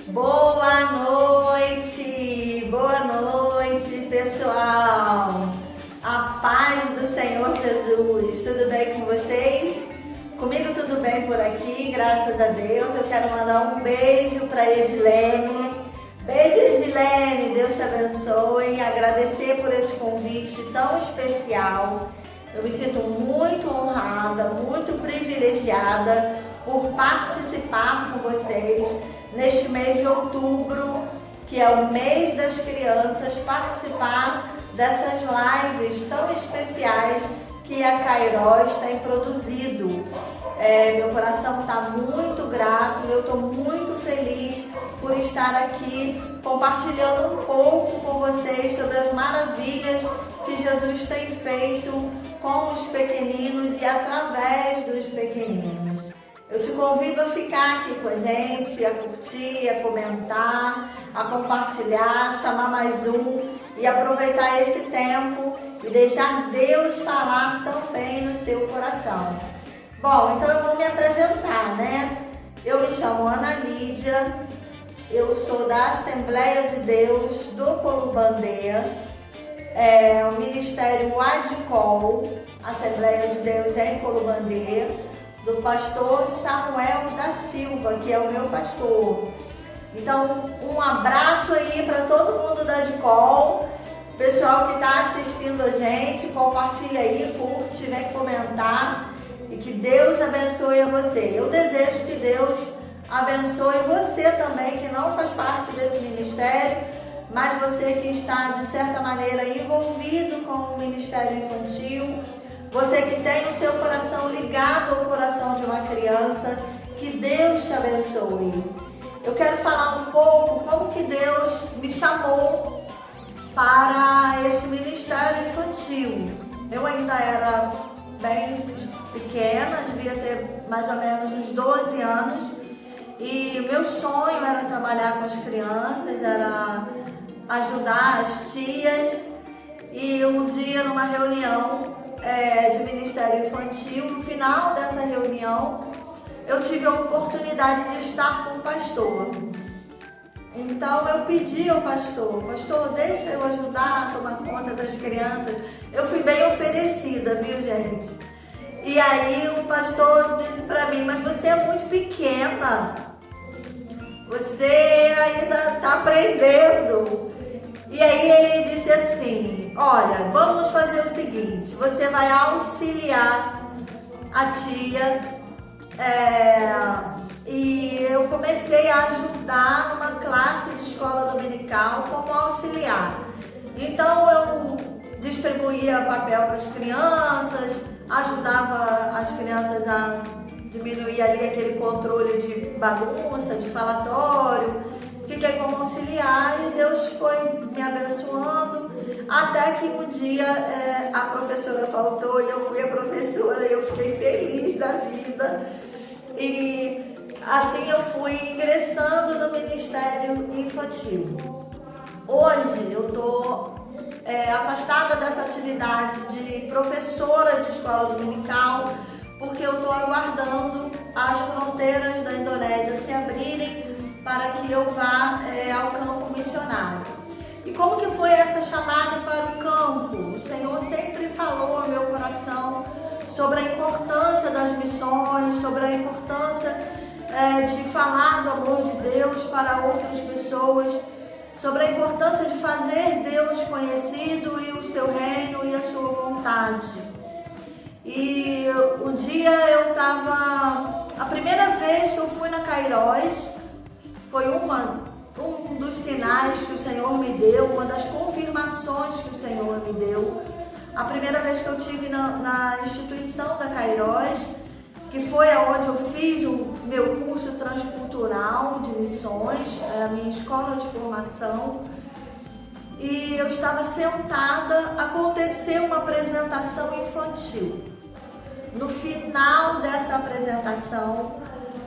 Boa noite, pessoal. A paz do Senhor Jesus. Tudo bem com vocês? Comigo tudo bem por aqui, graças a Deus. Eu quero mandar um beijo para Edilene. Beijo, Edilene. Deus te abençoe. Agradecer por esse convite tão especial. Eu me sinto muito honrada, muito privilegiada por participar com vocês neste mês de outubro, que é o mês das crianças, participar dessas lives tão especiais que a Kairos tem produzido. Meu coração está muito grato, eu estou muito feliz por estar aqui compartilhando um pouco com vocês sobre as maravilhas que Jesus tem feito com os pequeninos e através dos pequeninos. Eu te convido a ficar aqui com a gente, a curtir, a comentar, a compartilhar, chamar mais um e aproveitar esse tempo e deixar Deus falar também no seu coração. Bom, então eu vou me apresentar, né? Eu me chamo Ana Lídia, eu sou da Assembleia de Deus do Columbandeia, o Ministério Adcol, Assembleia de Deus em Columbandeia, do pastor Samuel da Silva, que é o meu pastor. Então, um abraço aí para todo mundo da Adcol, pessoal que está assistindo a gente, compartilha aí, curte, vem comentar e que Deus abençoe a você. Eu desejo que Deus abençoe você também, que não faz parte desse ministério, mas você que está, de certa maneira, envolvido com o ministério infantil, você que tem o seu coração ligado ao coração de uma criança, que Deus te abençoe. Eu quero falar um pouco como que Deus me chamou para este ministério infantil. Eu ainda era bem pequena, devia ter mais ou menos uns 12 anos, e o meu sonho era trabalhar com as crianças, era ajudar as tias. E um dia, numa reunião de Ministério Infantil, no final dessa reunião, eu tive a oportunidade de estar com o pastor. Então eu pedi ao pastor, deixa eu ajudar a tomar conta das crianças. Eu fui bem oferecida, viu, gente? E aí o pastor disse para mim, mas você é muito pequena, você ainda está aprendendo. E aí ele disse assim, olha, vamos fazer o seguinte, você vai auxiliar a tia, e eu comecei a ajudar numa classe de escola dominical como auxiliar. Então eu distribuía papel para as crianças, ajudava as crianças a diminuir ali aquele controle de bagunça, de falatório. Fiquei como auxiliar e Deus foi me abençoando, até que um dia a professora faltou e eu fui a professora e eu fiquei feliz da vida. E assim eu fui ingressando no Ministério Infantil. Hoje eu estou afastada dessa atividade de professora de escola dominical, porque eu estou aguardando as fronteiras da Indonésia se abrirem para que eu vá ao campo missionário. E como que foi essa chamada para o campo? O Senhor sempre falou ao meu coração sobre a importância das missões, sobre a importância de falar do amor de Deus para outras pessoas, sobre a importância de fazer Deus conhecido e o seu reino e a sua vontade. E um dia eu estava, a primeira vez que eu fui na Kairos, foi um dos sinais que o Senhor me deu, uma das confirmações que o Senhor me deu. A primeira vez que eu estive na instituição da Kairos, que foi onde eu fiz o meu curso transcultural de missões, a minha escola de formação. E eu estava sentada, aconteceu uma apresentação infantil. No final dessa apresentação,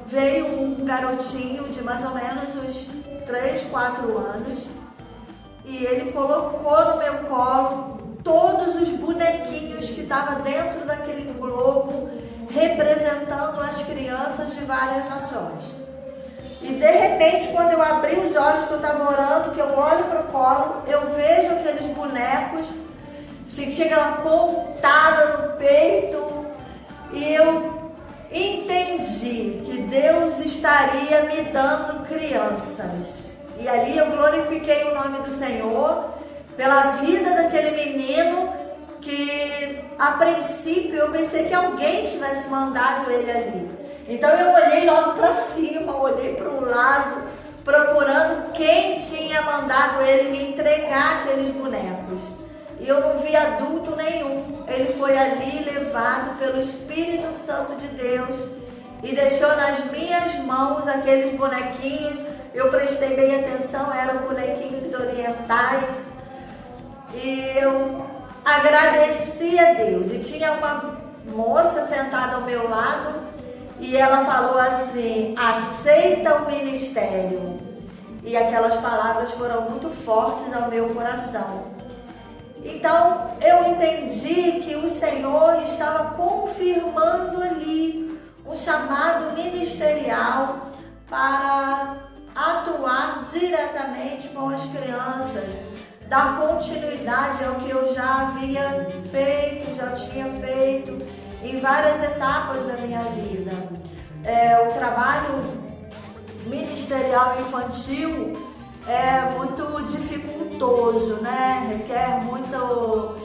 veio um garotinho de mais ou menos uns 3, 4 anos e ele colocou no meu colo todos os bonequinhos que estavam dentro daquele globo representando as crianças de várias nações. E de repente, quando eu abri os olhos que eu estava orando, que eu olho para o colo, eu vejo aqueles bonecos, senti aquela pontada no peito e eu entendi que Deus estaria me dando crianças. E ali eu glorifiquei o nome do Senhor pela vida daquele menino que a princípio eu pensei que alguém tivesse mandado ele ali. Então eu olhei logo para cima, olhei para um lado, procurando quem tinha mandado ele me entregar aqueles bonecos. E eu não vi adulto nenhum. Ele foi ali levado pelo Espírito Santo de Deus e deixou nas minhas mãos aqueles bonequinhos. Eu prestei bem atenção, eram bonequinhos orientais. E eu agradeci a Deus. E tinha uma moça sentada ao meu lado e ela falou assim: aceita o ministério. E aquelas palavras foram muito fortes ao meu coração. Então eu entendi que o Senhor estava confirmando ali um chamado ministerial para atuar diretamente com as crianças, dar continuidade ao que eu já havia feito, já tinha feito em várias etapas da minha vida. O trabalho ministerial infantil é muito dificultoso, né? Requer muito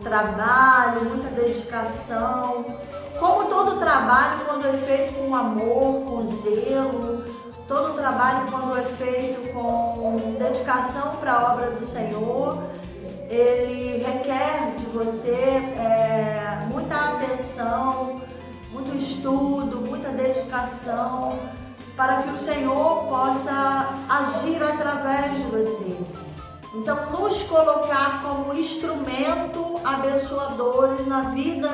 trabalho, muita dedicação. Como todo trabalho, quando é feito com amor, com zelo, todo trabalho, quando é feito com dedicação para a obra do Senhor, ele requer de você muita atenção, muito estudo, muita dedicação, para que o Senhor possa agir através de você. Então, nos colocar como instrumento abençoadores na vida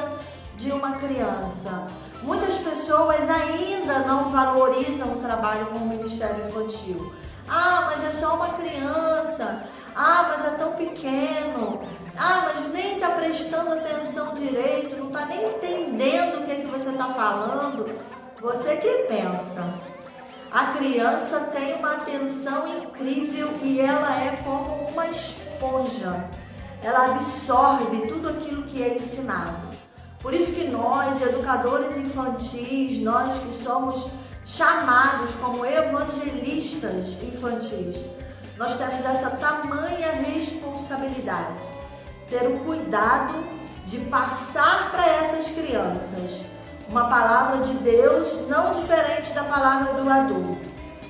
de uma criança. Muitas pessoas ainda não valorizam o trabalho com o Ministério Infantil. Ah, mas é só uma criança. Ah, mas é tão pequeno. Ah, mas nem está prestando atenção direito, não está nem entendendo o que é que você está falando. Você que pensa. A criança tem uma atenção incrível e ela é como uma esponja. Ela absorve tudo aquilo que é ensinado. Por isso que nós, educadores infantis, nós que somos chamados como evangelistas infantis, nós temos essa tamanha responsabilidade. Ter o cuidado de passar para essas crianças uma palavra de Deus não diferente da palavra do adulto,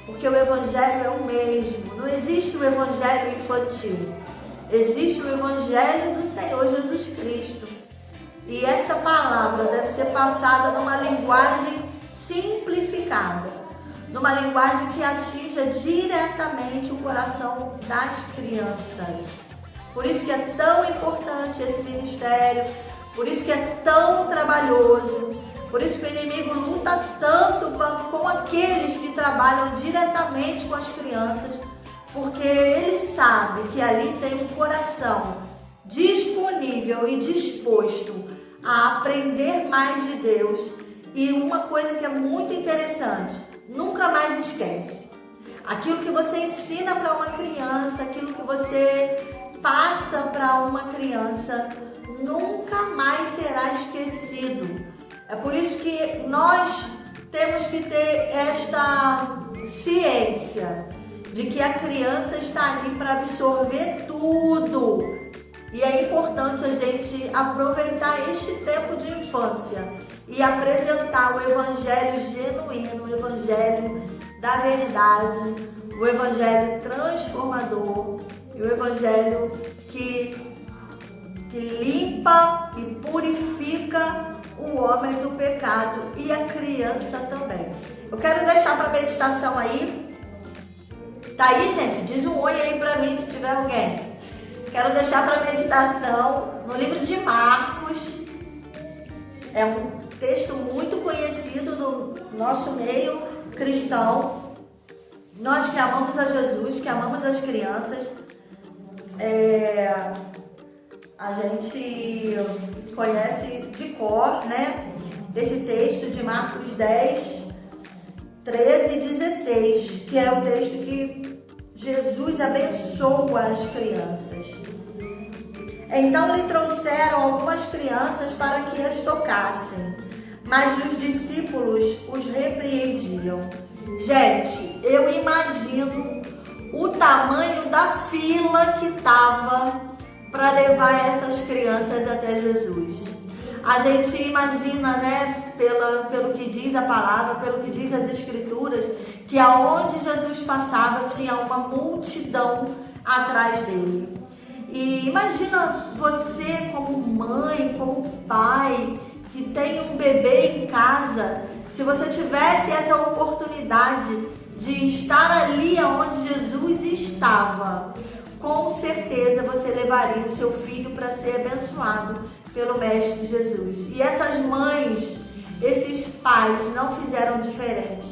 porque o evangelho é o mesmo. Não existe o evangelho infantil, existe o evangelho do Senhor Jesus Cristo. E essa palavra deve ser passada numa linguagem simplificada, numa linguagem que atinja diretamente o coração das crianças. Por isso que é tão importante esse ministério, por isso que é tão trabalhoso. Por isso que o inimigo luta tanto com aqueles que trabalham diretamente com as crianças, porque ele sabe que ali tem um coração disponível e disposto a aprender mais de Deus. E uma coisa que é muito interessante, nunca mais esquece. Aquilo que você ensina para uma criança, aquilo que você passa para uma criança, nunca mais será esquecido. É por isso que nós temos que ter esta ciência de que a criança está ali para absorver tudo. E é importante a gente aproveitar este tempo de infância e apresentar o evangelho genuíno, o evangelho da verdade, o evangelho transformador, e o evangelho que limpa e purifica o homem do pecado e a criança também. Eu quero deixar para meditação aí. Tá aí, gente? Diz um oi aí para mim se tiver alguém. Quero deixar para meditação no livro de Marcos. É um texto muito conhecido no nosso meio cristão. Nós que amamos a Jesus, que amamos as crianças, a gente conhece de cor, né? Esse texto de Marcos 10, 13 e 16, que é o texto que Jesus abençoa as crianças. Então lhe trouxeram algumas crianças para que as tocassem, mas os discípulos os repreendiam. Gente, eu imagino o tamanho da fila que estava para levar essas crianças até Jesus. A gente imagina, né, pelo que diz a palavra, pelo que diz as escrituras, que aonde Jesus passava tinha uma multidão atrás dele. E imagina você como mãe, como pai, que tem um bebê em casa, se você tivesse essa oportunidade de estar ali onde Jesus estava, com certeza você levaria o seu filho para ser abençoado pelo Mestre Jesus. E essas mães, esses pais não fizeram diferente.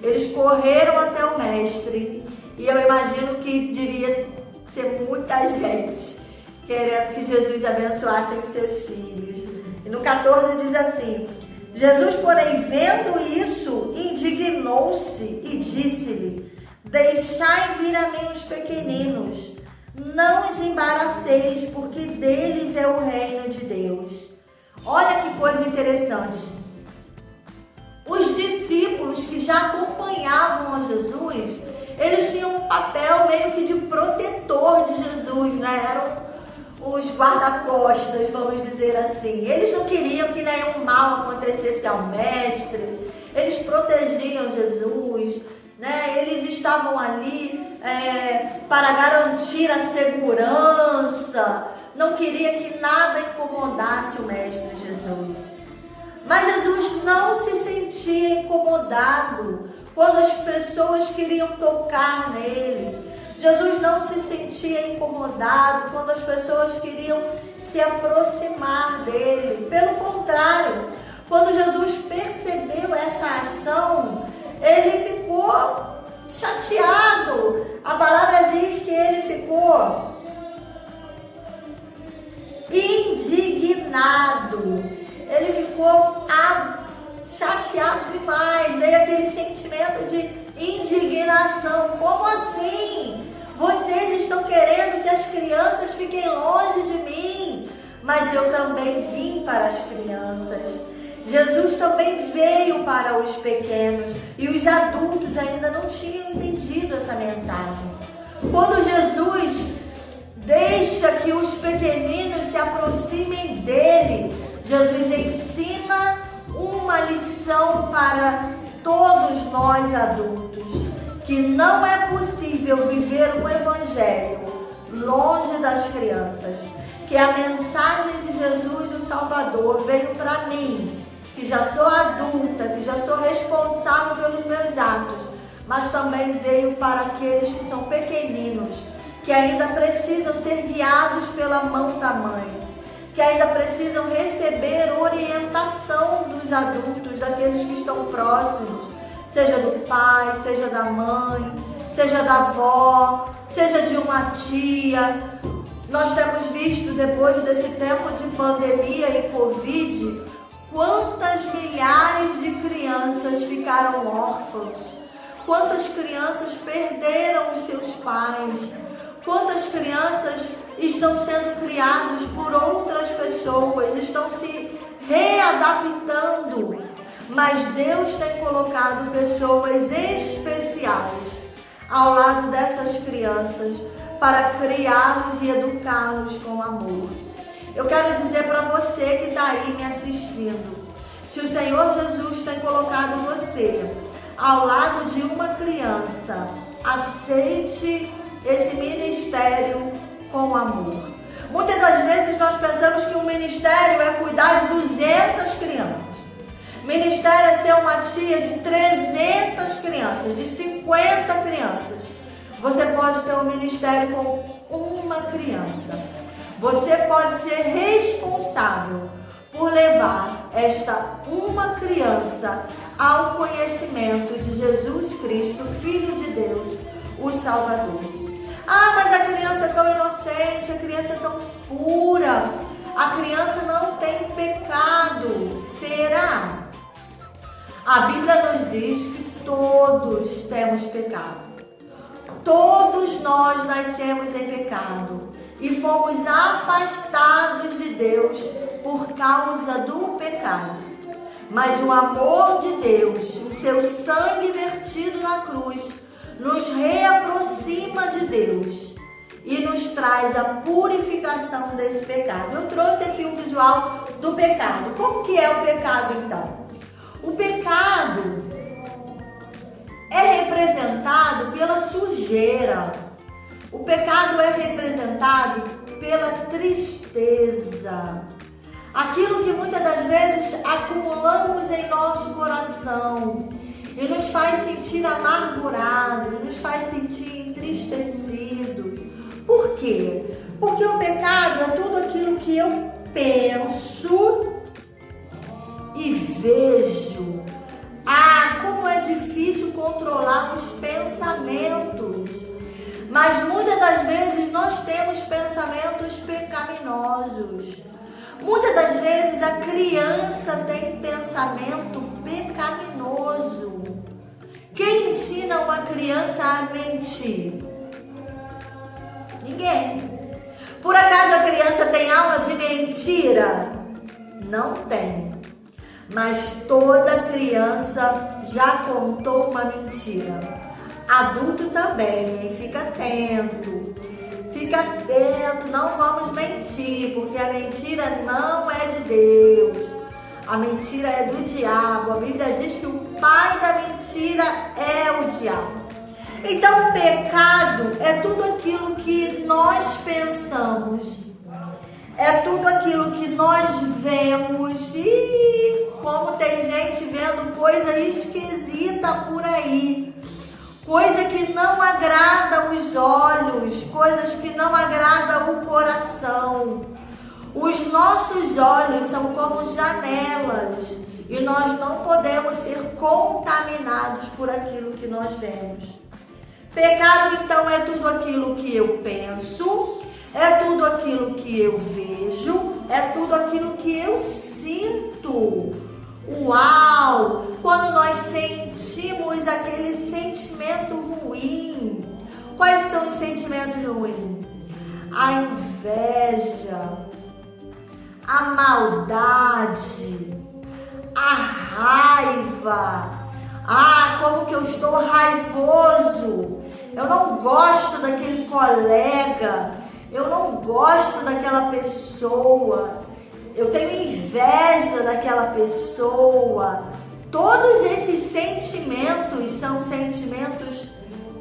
Eles correram até o Mestre e eu imagino que devia ser muita gente querendo que Jesus abençoasse os seus filhos. E no 14 diz assim: Jesus, porém, vendo isso, indignou-se e disse-lhe: deixai vir a mim os pequeninos, não os embaraceis, porque deles é o reino de Deus. Olha que coisa interessante. Os discípulos que já acompanhavam a Jesus, eles tinham um papel meio que de protetor de Jesus, né? Eram os guarda-costas, vamos dizer assim. Eles não queriam que nenhum mal acontecesse ao mestre, eles protegiam Jesus, né? Eles estavam ali para garantir a segurança, não queria que nada incomodasse o mestre Jesus. Mas Jesus não se sentia incomodado quando as pessoas queriam tocar nele. Jesus não se sentia incomodado quando as pessoas queriam se aproximar dele. Pelo contrário, quando Jesus percebeu essa ação, ele ficou chateado. A palavra diz que ele ficou indignado. Ele ficou chateado demais. Veio aquele sentimento de indignação. Como assim? Vocês estão querendo que as crianças fiquem longe de mim, mas eu também vim para as crianças. Jesus também veio para os pequenos e os adultos ainda não tinham entendido essa mensagem. Quando Jesus deixa que os pequeninos se aproximem dele, Jesus ensina uma lição para todos nós adultos, que não é possível viver um evangelho longe das crianças, que a mensagem de Jesus, o Salvador, veio para mim, que já sou adulta, que já sou responsável pelos meus atos, mas também veio para aqueles que são pequeninos, que ainda precisam ser guiados pela mão da mãe, que ainda precisam receber orientação dos adultos, daqueles que estão próximos, seja do pai, seja da mãe, seja da avó, seja de uma tia. Nós temos visto, depois desse tempo de pandemia e Covid, quantas milhares de crianças ficaram órfãos, quantas crianças perderam os seus pais, quantas crianças estão sendo criadas por outras pessoas, estão se readaptando. Mas Deus tem colocado pessoas especiais ao lado dessas crianças para criá-los e educá-los com amor. Eu quero dizer para você que está aí me assistindo, se o Senhor Jesus tem colocado você ao lado de uma criança, aceite esse ministério com amor. Muitas das vezes nós pensamos que o ministério é cuidar de 200 crianças. Ministério é ser uma tia de 300 crianças, de 50 crianças. Você pode ter um ministério com uma criança. Você pode ser responsável por levar esta uma criança ao conhecimento de Jesus Cristo, Filho de Deus, o Salvador. Ah, mas a criança é tão inocente, a criança é tão pura, a criança não tem pecado. Será? A Bíblia nos diz que todos temos pecado. Todos nós nascemos em pecado e fomos afastados de Deus por causa do pecado. Mas o amor de Deus, o seu sangue vertido na cruz, nos reaproxima de Deus e nos traz a purificação desse pecado. Eu trouxe aqui um visual do pecado. Como que é o pecado, então? O pecado é representado pela sujeira. O pecado é representado pela tristeza. Aquilo que muitas das vezes acumulamos em nosso coração e nos faz sentir amargurados, nos faz sentir entristecidos. Por quê? Porque o pecado é tudo aquilo que eu penso e vejo. Como é difícil controlar os pensamentos. Mas muitas das vezes nós temos pensamentos pecaminosos. Muitas das vezes a criança tem pensamento pecaminoso. Quem ensina uma criança a mentir? Ninguém. Por acaso a criança tem aula de mentira? Não tem. Mas toda criança já contou uma mentira. Adulto também, hein? Fica atento. Fica atento, não vamos mentir, porque a mentira não é de Deus. A mentira é do diabo. A Bíblia diz que o pai da mentira é o diabo. Então o pecado é tudo aquilo que nós pensamos. É tudo aquilo que nós vemos. E como tem gente vendo coisa esquisita por aí. Coisa que não agrada os olhos, coisas que não agradam o coração. Os nossos olhos são como janelas e nós não podemos ser contaminados por aquilo que nós vemos. Pecado, então, é tudo aquilo que eu penso, é tudo aquilo que eu vejo, é tudo aquilo que eu sinto. Uau! Quando nós sentimos aquele sentimento ruim. Quais são os sentimentos ruins? A inveja, a maldade, a raiva. Como que eu estou raivoso. Eu não gosto daquele colega. Eu não gosto daquela pessoa. Eu tenho inveja daquela pessoa. Todos esses sentimentos são sentimentos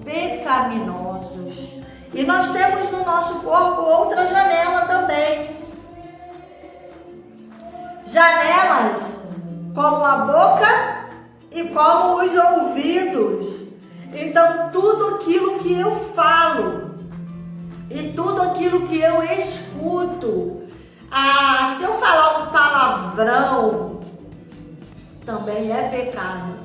pecaminosos. E nós temos no nosso corpo outra janela também. Janelas como a boca e como os ouvidos. Então, tudo aquilo que eu falo e tudo aquilo que eu escuto. Se eu falar um palavrão, também é pecado.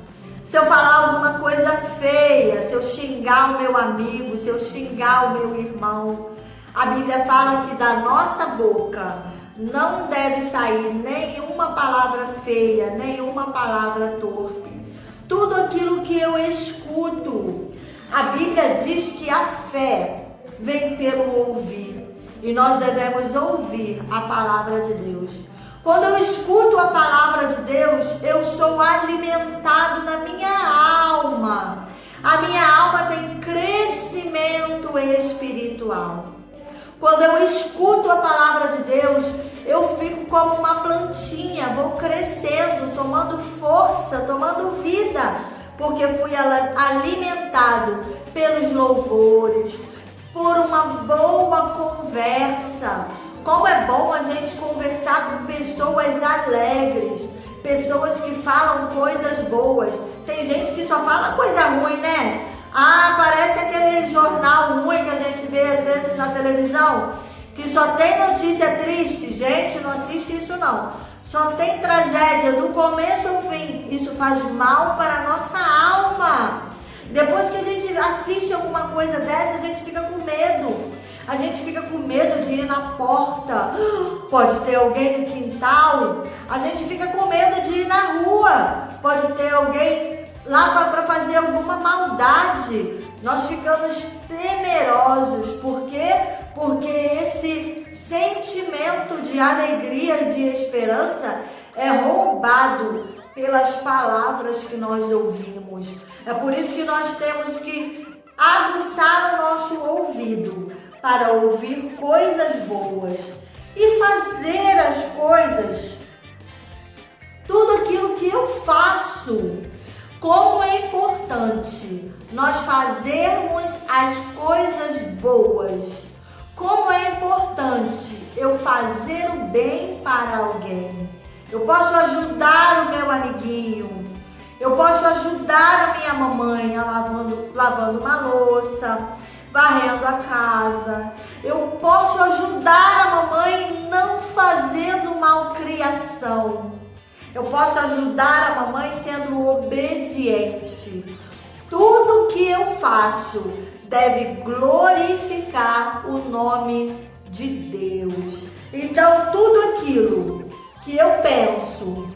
Se eu falar alguma coisa feia, se eu xingar o meu amigo, se eu xingar o meu irmão, a Bíblia fala que da nossa boca não deve sair nenhuma palavra feia, nenhuma palavra torpe. Tudo aquilo que eu escuto. A Bíblia diz que a fé vem pelo ouvir. E nós devemos ouvir a palavra de Deus. Quando eu escuto a palavra de Deus, eu sou alimentado na minha alma. A minha alma tem crescimento espiritual. Quando eu escuto a palavra de Deus, eu fico como uma plantinha, vou crescendo, tomando força, tomando vida, porque fui alimentado pelos louvores, por uma boa conversa. Como é bom a gente conversar com pessoas alegres, pessoas que falam coisas boas. Tem gente que só fala coisa ruim, né? Parece aquele jornal ruim que a gente vê às vezes na televisão, que só tem notícia triste. Gente, não assiste isso não. Só tem tragédia do começo ao fim. Isso faz mal para a nossa alma. Depois que a gente assiste alguma coisa dessa, a gente fica com medo. A gente fica com medo de ir na porta. Pode ter alguém no quintal. A gente fica com medo de ir na rua. Pode ter alguém lá para fazer alguma maldade, nós ficamos temerosos. Por quê? Porque esse sentimento de alegria e de esperança é roubado pelas palavras que nós ouvimos. É por isso que nós temos que aguçar o nosso ouvido para ouvir coisas boas e fazer as coisas, tudo aquilo que eu faço. Como é importante nós fazermos as coisas boas. Como é importante eu fazer o bem para alguém. Eu posso ajudar o meu amiguinho. Eu posso ajudar a minha mamãe lavando uma louça, varrendo a casa. Eu posso ajudar a mamãe não fazendo malcriação. Eu posso ajudar a mamãe sendo obediente. Tudo que eu faço deve glorificar o nome de Deus. Então, tudo aquilo que eu penso,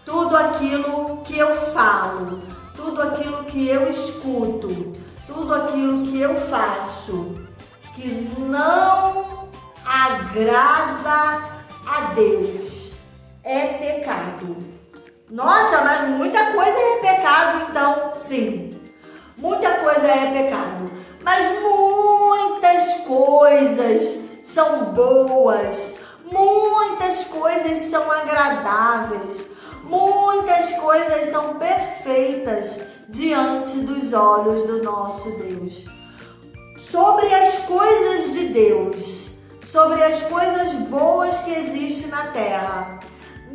tudo aquilo que eu falo, tudo aquilo que eu escuto, tudo aquilo que eu faço, que não agrada a Deus, é pecado. Nossa, mas muita coisa é pecado, então sim, muita coisa é pecado, mas muitas coisas são boas, muitas coisas são agradáveis, muitas coisas são perfeitas diante dos olhos do nosso Deus. Sobre as coisas de Deus, sobre as coisas boas que existem na terra,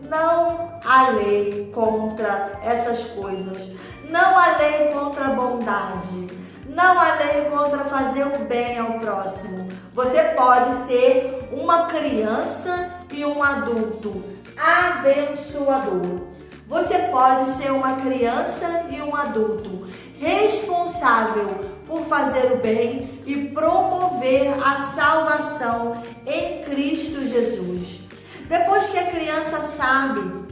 não há lei contra essas coisas, não há lei contra a bondade, não há lei contra fazer o bem ao próximo. Você pode ser uma criança e um adulto abençoador. Você pode ser uma criança e um adulto responsável por fazer o bem e promover a salvação em Cristo Jesus. Depois que a criança sabe,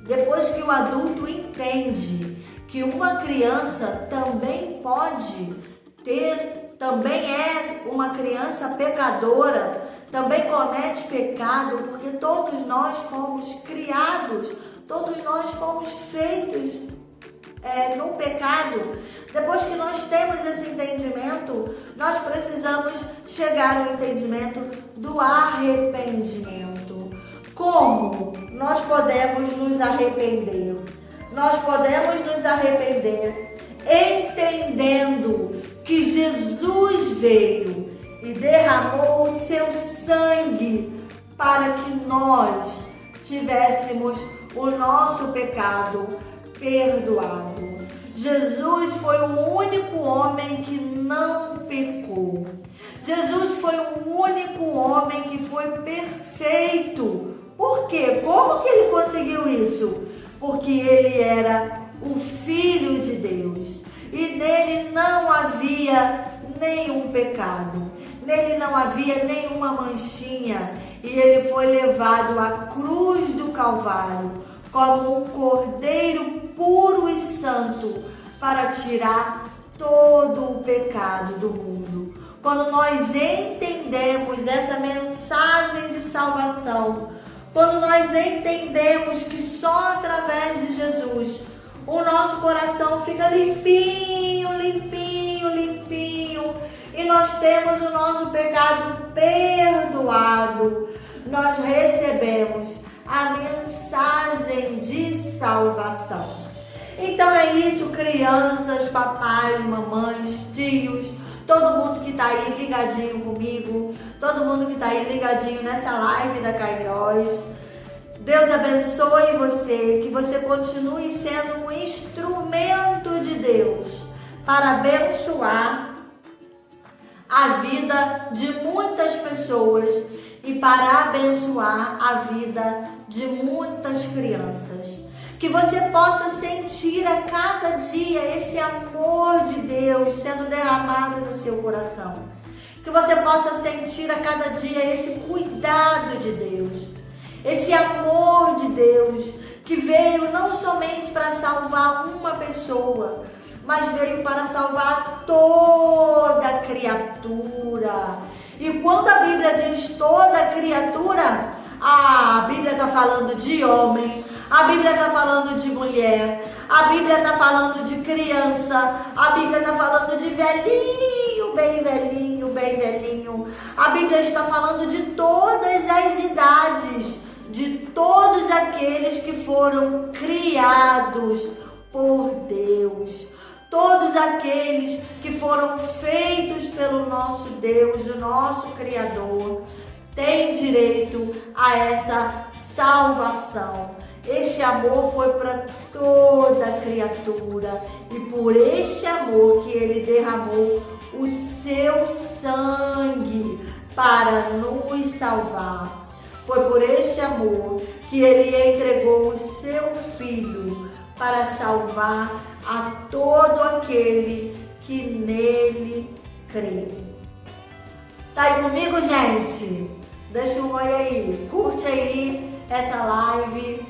depois que o adulto entende que uma criança também também é uma criança pecadora, também comete pecado, porque todos nós fomos criados, todos nós fomos feitos no pecado. Depois que nós temos esse entendimento, nós precisamos chegar ao entendimento do arrependimento. Como nós podemos nos arrepender? Nós podemos nos arrepender entendendo que Jesus veio e derramou o seu sangue para que nós tivéssemos o nosso pecado perdoado. Jesus foi o único homem que não pecou. Jesus foi o único homem que foi perfeito. Por quê? Como que ele conseguiu isso? Porque ele era o Filho de Deus e nele não havia nenhum pecado, nele não havia nenhuma manchinha, e ele foi levado à cruz do Calvário como um cordeiro puro e santo para tirar todo o pecado do mundo. Quando nós entendemos essa mensagem de salvação, quando nós entendemos que só através de Jesus o nosso coração fica limpinho, limpinho, limpinho, e nós temos o nosso pecado perdoado, nós recebemos a mensagem de salvação. Então é isso, crianças, papais, mamães, tios, todo mundo que está aí ligadinho comigo, todo mundo que está aí ligadinho nessa live da Kairos. Deus abençoe você, que você continue sendo um instrumento de Deus para abençoar a vida de muitas pessoas e para abençoar a vida de muitas crianças. Que você possa sentir a cada dia esse amor de Deus sendo derramado no seu coração. Que você possa sentir a cada dia esse cuidado de Deus, esse amor de Deus que veio não somente para salvar salvar uma pessoa, mas veio para salvar toda criatura. E quando a Bíblia diz toda criatura, a Bíblia está falando de homem, a Bíblia está falando de mulher, a Bíblia está falando de criança, a Bíblia está falando de velhinho, bem velhinho, bem velhinho. A Bíblia está falando de todas as idades, de todos aqueles que foram criados por Deus. Todos aqueles que foram feitos pelo nosso Deus, o nosso Criador, têm direito a essa salvação. Este amor foi para toda criatura e por este amor que Ele derramou o seu sangue para nos salvar. Foi por este amor que Ele entregou o seu Filho para salvar a todo aquele que nele crê. Tá aí comigo, gente? Deixa um oi aí, curte aí essa live,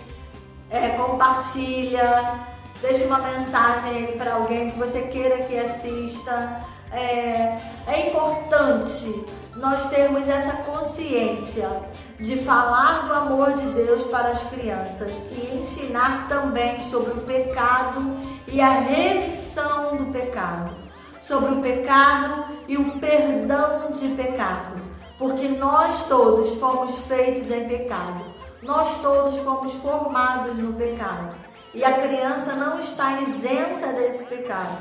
compartilha, deixa uma mensagem aí para alguém que você queira que assista. É importante nós termos essa consciência de falar do amor de Deus para as crianças e ensinar também sobre o pecado e a remissão do pecado, sobre o pecado e o perdão de pecado, porque nós todos fomos feitos em pecado, nós todos fomos formados no pecado e a criança não está isenta desse pecado.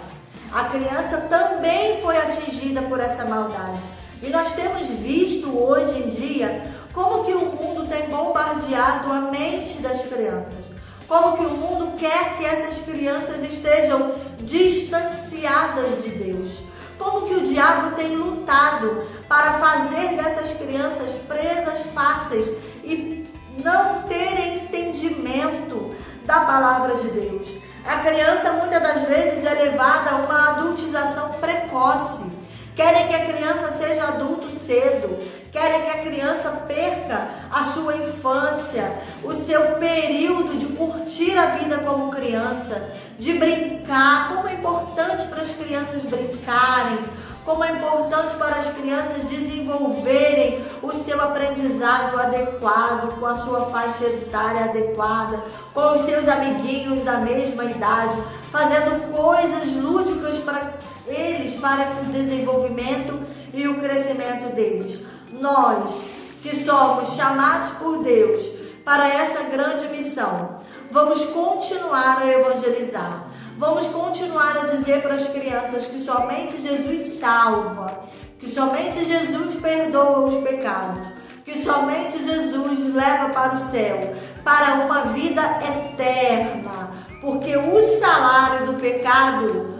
A criança também foi atingida por essa maldade. E nós temos visto hoje em dia como que o mundo tem bombardeado a mente das crianças. Como que o mundo quer que essas crianças estejam distanciadas de Deus. Como que o diabo tem lutado para fazer dessas crianças presas fáceis e não terem entendimento da palavra de Deus. A criança muitas das vezes é levada a uma adultização precoce. Querem que a criança seja adulto cedo, querem que a criança perca a sua infância, o seu período de curtir a vida como criança, de brincar. Como é importante para as crianças brincarem, como é importante para as crianças desenvolverem o seu aprendizado adequado, com a sua faixa etária adequada, com os seus amiguinhos da mesma idade, fazendo coisas lúdicas para eles, para o desenvolvimento e o crescimento deles. Nós, que somos chamados por Deus para essa grande missão, vamos continuar a evangelizar. Vamos continuar a dizer para as crianças que somente Jesus salva, que somente Jesus perdoa os pecados, que somente Jesus leva para o céu, para uma vida eterna, porque o salário do pecado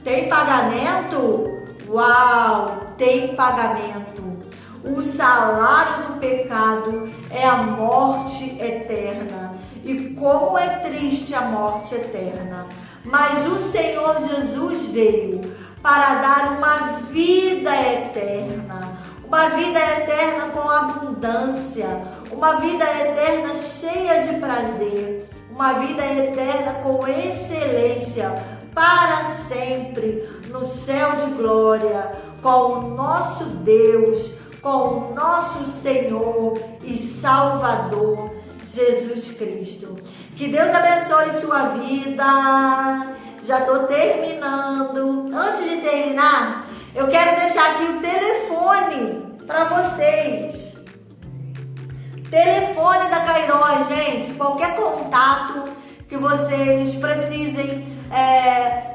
tem pagamento? Uau, tem pagamento. O salário do pecado é a morte eterna. E como é triste a morte eterna. Mas o Senhor Jesus veio para dar uma vida eterna. Uma vida eterna com abundância. Uma vida eterna cheia de prazer. Uma vida eterna com excelência. Para sempre, no céu de glória, com o nosso Deus, com o nosso Senhor e Salvador, Jesus Cristo. Que Deus abençoe sua vida. Já estou terminando. Antes de terminar, eu quero deixar aqui o telefone para vocês. Telefone da Kairos, gente. Qualquer contato que vocês precisem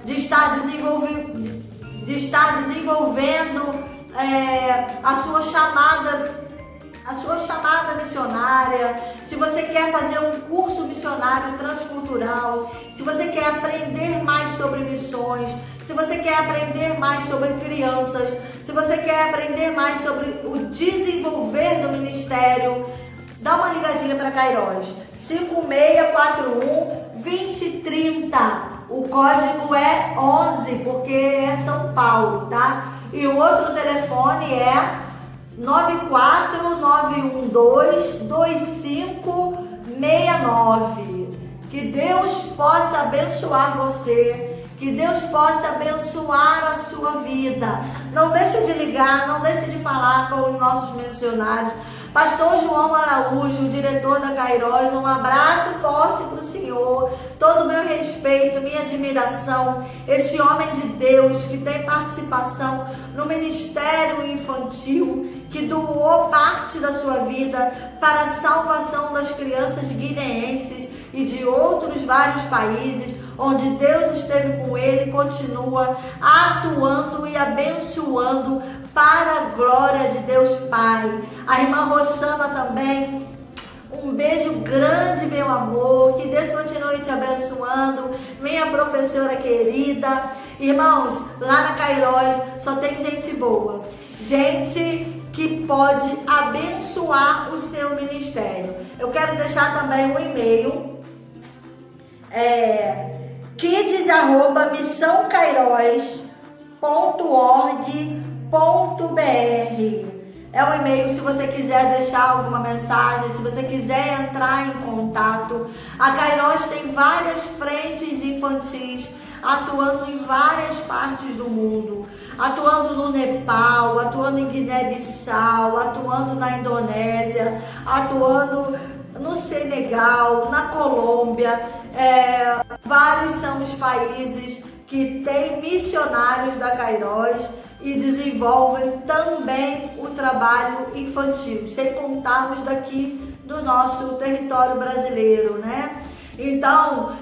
de estar desenvolvendo a sua chamada missionária, se você quer fazer um curso missionário transcultural, se você quer aprender mais sobre missões, se você quer aprender mais sobre crianças, se você quer aprender mais sobre o desenvolver do ministério, dá uma ligadinha para Kairos, 5641-2030. O código é 11, porque é São Paulo, tá? E o outro telefone é 94912-2569. Que Deus possa abençoar você, que Deus possa abençoar a sua vida. Não deixe de ligar, não deixe de falar com os nossos missionários. Pastor João Araújo, o diretor da Kairos, um abraço forte para o Senhor, todo o meu respeito, minha admiração, esse homem de Deus que tem participação no ministério infantil, que doou parte da sua vida para a salvação das crianças guineenses e de outros vários países, onde Deus esteve com ele, continua atuando e abençoando para a glória de Deus Pai. A irmã Rosana também, um beijo grande, meu amor, que Deus continue te abençoando, minha professora querida. Irmãos, lá na Kairos só tem gente boa, gente que pode abençoar o seu ministério. Eu quero deixar também um e-mail, kids@missãokairos.org.br. É um e-mail se você quiser deixar alguma mensagem, se você quiser entrar em contato. A Kairos tem várias frentes infantis, atuando em várias partes do mundo, atuando no Nepal, atuando em Guiné-Bissau, atuando na Indonésia, atuando no Senegal, na Colômbia. Vários são os países que têm missionários da Kairos e desenvolvem também o trabalho infantil, sem contarmos daqui do nosso território brasileiro, né? Então,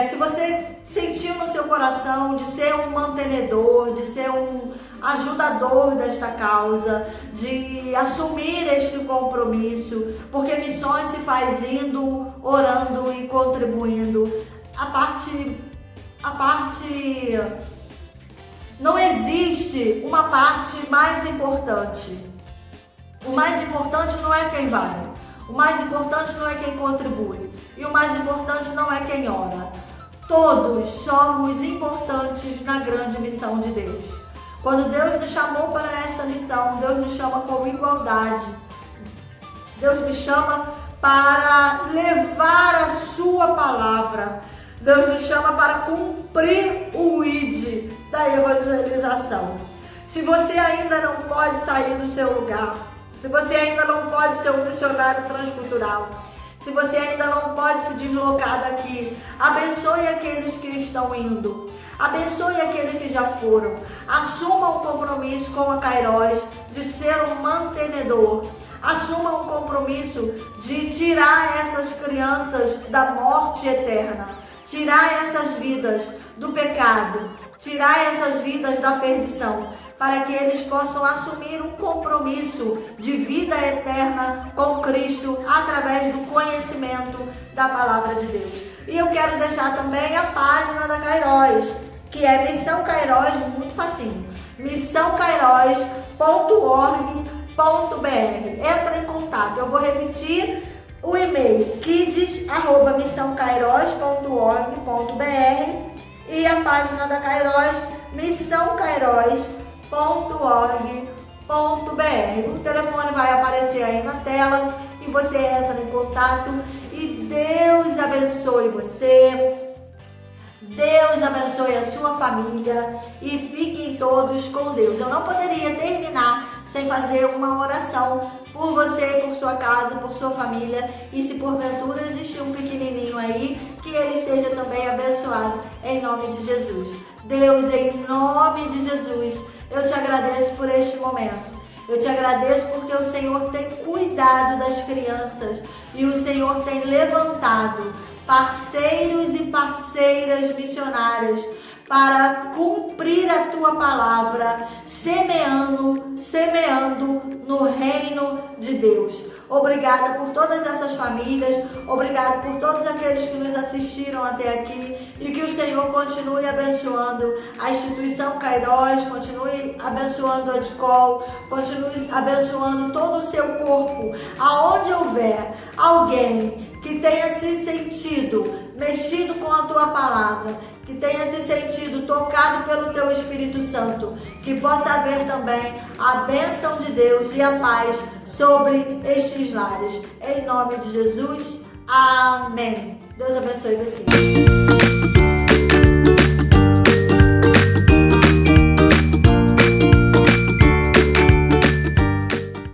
se você sentiu no seu coração de ser um mantenedor, de ser um ajudador desta causa, de assumir este compromisso, porque missões se faz indo, orando e contribuindo. A parte não existe uma parte mais importante. O mais importante não é quem vai. O mais importante não é quem contribui. E o mais importante não é quem ora. Todos somos importantes na grande missão de Deus. Quando Deus nos chamou para esta missão, Deus nos chama com igualdade. Deus nos chama para levar a sua palavra. Deus nos chama para cumprir o ID da evangelização. Se você ainda não pode sair do seu lugar, se você ainda não pode ser um missionário transcultural, se você ainda não pode se deslocar daqui, abençoe aqueles que estão indo, abençoe aqueles que já foram, assuma um compromisso com a Kairos de ser um mantenedor, assuma um compromisso de tirar essas crianças da morte eterna, tirar essas vidas do pecado, tirar essas vidas da perdição, para que eles possam assumir um compromisso de vida eterna com Cristo através do conhecimento da palavra de Deus. E eu quero deixar também a página da Kairos, que é Missão Kairos, muito facinho, missãokairos.org.br. Entra em contato, eu vou repetir o e-mail, kids@missãokairos.org.br, e a página da Kairos, missãokairos.org.br. O telefone vai aparecer aí na tela e você entra em contato e Deus abençoe você, Deus abençoe a sua família e fiquem todos com Deus. Eu não poderia terminar sem fazer uma oração por você, por sua casa, por sua família, e se porventura existir um pequenininho aí, que ele seja também abençoado em nome de Jesus. Deus, em nome de Jesus, eu te agradeço por este momento. Eu te agradeço porque o Senhor tem cuidado das crianças e o Senhor tem levantado parceiros e parceiras missionárias para cumprir a tua palavra, semeando no reino de Deus. Obrigada por todas essas famílias, obrigada por todos aqueles que nos assistiram até aqui e que o Senhor continue abençoando a instituição Kairos, continue abençoando a Edcol, continue abençoando todo o seu corpo. Aonde houver alguém que tenha se sentido mexido com a tua palavra, que tenha se sentido tocado pelo teu Espírito Santo, que possa haver também a bênção de Deus e a paz sobre estes lares. Em nome de Jesus, amém. Deus abençoe você.